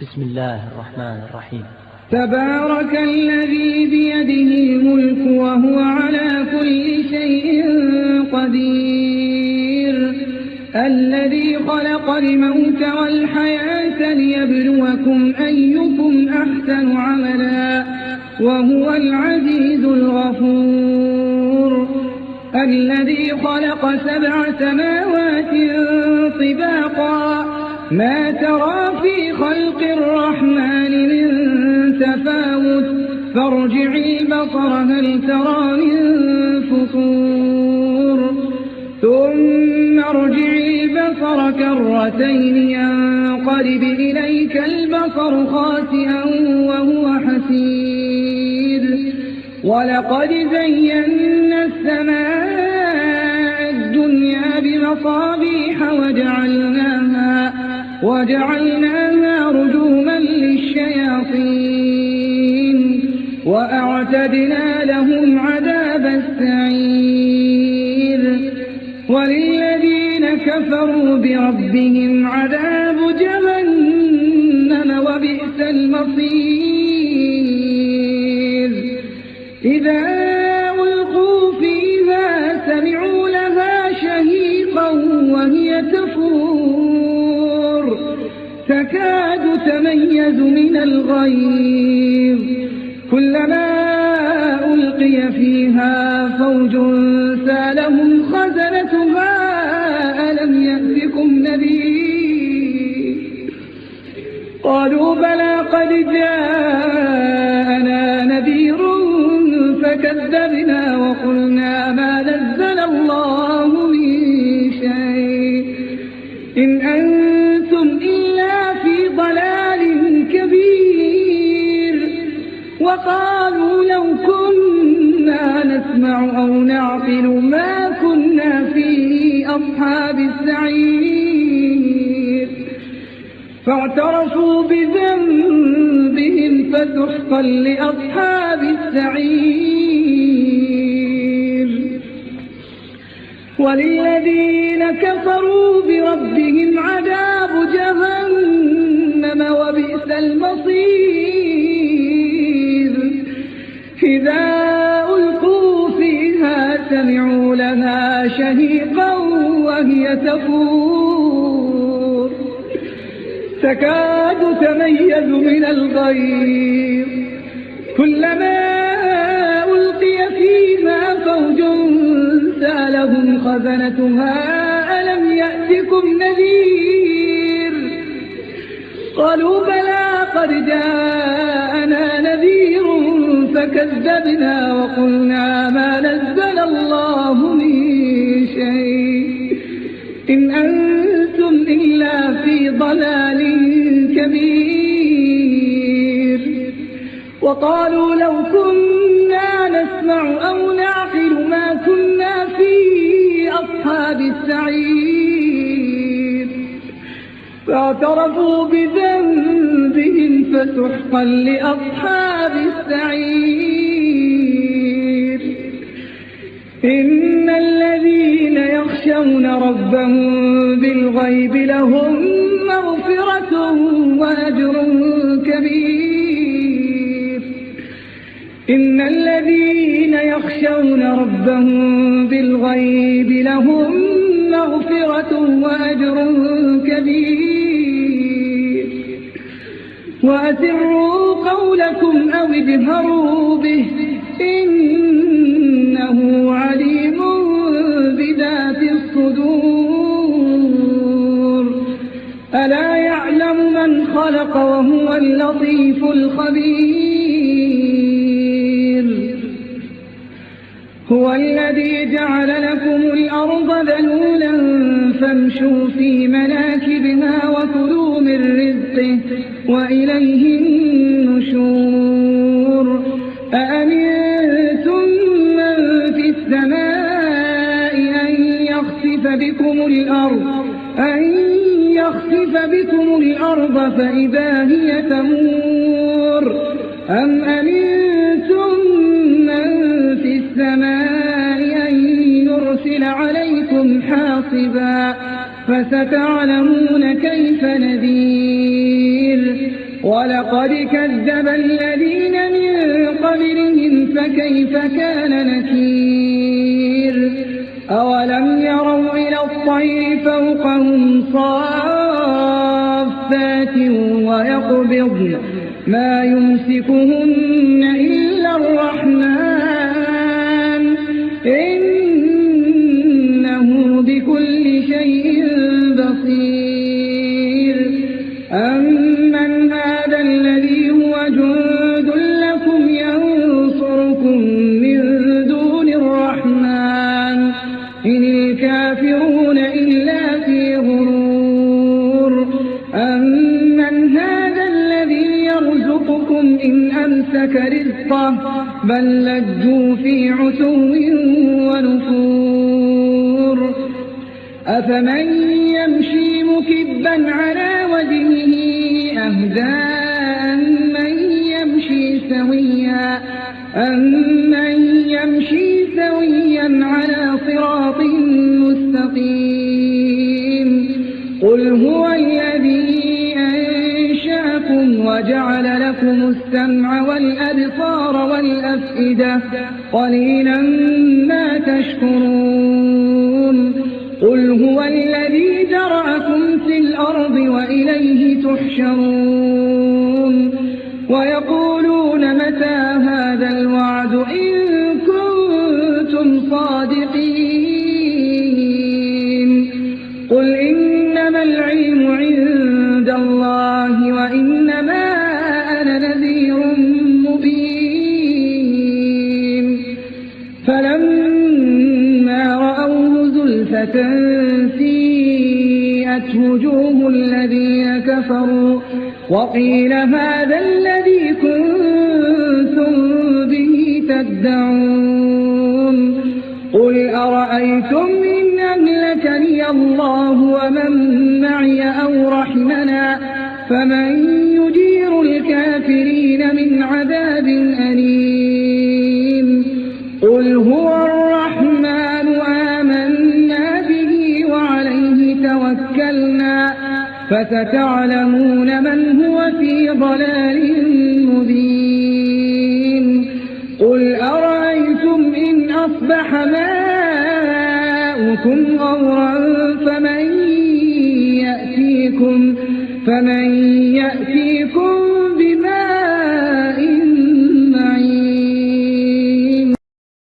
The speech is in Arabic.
بسم الله الرحمن الرحيم. تبارك الذي بيده الملك وهو على كل شيء قدير، الذي خلق الموت والحياة ليبلوكم أيكم أحسن عملا وهو العزيز الغفور، الذي خلق 7 سماوات طباقا ما ترى في خلق الرحمن من تفاوت فارجع البصر هل ترى من فطور ثم ارجع البصر كرتين ينقلب إليك البصر خاسئا وهو حسير، ولقد زينا السماء الدنيا بمصابيح وجعلناها رجوما للشياطين وأعتدنا لهم عذاب السعير، وللذين كفروا بربهم عذاب جهنم وبئس المصير. إذا ألقوا فيها سمعوا لها شهيقا وهي تفور تكاد تميز من الغيظ، كلما ألقي فيها فوج سالهم خزنتها ألم يأتكم نذير؟ قالوا بلى قد جاءنا نذير فكذبنا وقلنا ما نزل الله من شيء إن أنتم إلا في ضلال كبير. وقالوا لو كنا نسمع أو نعقل ما كنا في أصحاب السعير، فاعترفوا بذنبهم فسحقا لأصحاب السعير. وللذين كفروا بربهم عذاب جهنم وبئس المصير. إذا ألقوا فيها سمعوا لها شهيقا وهي تفور تكاد تميز من الغيظ، كلما ألقي فيها فوج سالهم خزنتها ألم يأتكم نذير؟ قالوا بلى قد جاءنا نذير فكذبنا وقلنا ما نزل الله من شيء إن أنتم إلا في ضلال كبير. وقالوا لو كنا نسمع أو نعقل ما كنا في أصحاب السعير، فاعترفوا بذنبهم فسحقا لأصحاب السعير. إن الذين يخشون ربهم بالغيب لهم مغفرة وأجر كبير. إن الذين يخشون ربهم بالغيب لهم مغفرة وأجر كبير. وأسروا قولكم أو اجهروا به إنه عليم بذات الصدور. ألا يعلم من خلق وهو اللطيف الخبير. هو الذي جعل لكم الأرض ذلولا فامشوا في مناكبها وكلوا من رزقه وإليه النشور. أأمنتم من في السماء أن يخسف بكم الأرض فإذا هي تمور أم أمنتم من في السماء أن يرسل عليكم حاصبا فستعلمون كيف نذير. ولقد كذب الذين من قبلهم فكيف كان نكير أولم يروا إلى الطير فوقهم صافات ويقبضن ما يمسكهن إلا الرحمن إنه بكل شيء بصير أمن هذا الذي هو جند لكم ينصركم من دون الرحمن إن الكافرون إلا في غرور أمن هذا الذي يرزقكم إن أمسك رزقه بل لجوا في عتو ونفور أفمن يمشي مكبا على وجهه أهدى أمن يمشي سويا على صراط مستقيم قل هو الذي أنشأكم وجعل لكم السمع والأبصار والأفئدة قليلا ما تشكرون قل هو الذي ذرأكم في الأرض وإليه تحشرون ويقولون متى هذا الوعد إن كنتم صادقين قل إنما العلم عند الله وإنما أنا نذير مبين فلما رأوه زلفة سيئت وجوه الذين كفروا وقيل هذا الذي كنتم به تدعون قل أرأيتم إن أهلكني الله ومن معي أو رحمنا فمن يجير الكافرين من عذاب أليم قل هو الرحمن آمنا به وعليه توكلنا فستعلمون من هو في ضلال مبين قل أرأيتم إن أصبح ماؤكم غورا فمن يأتيكم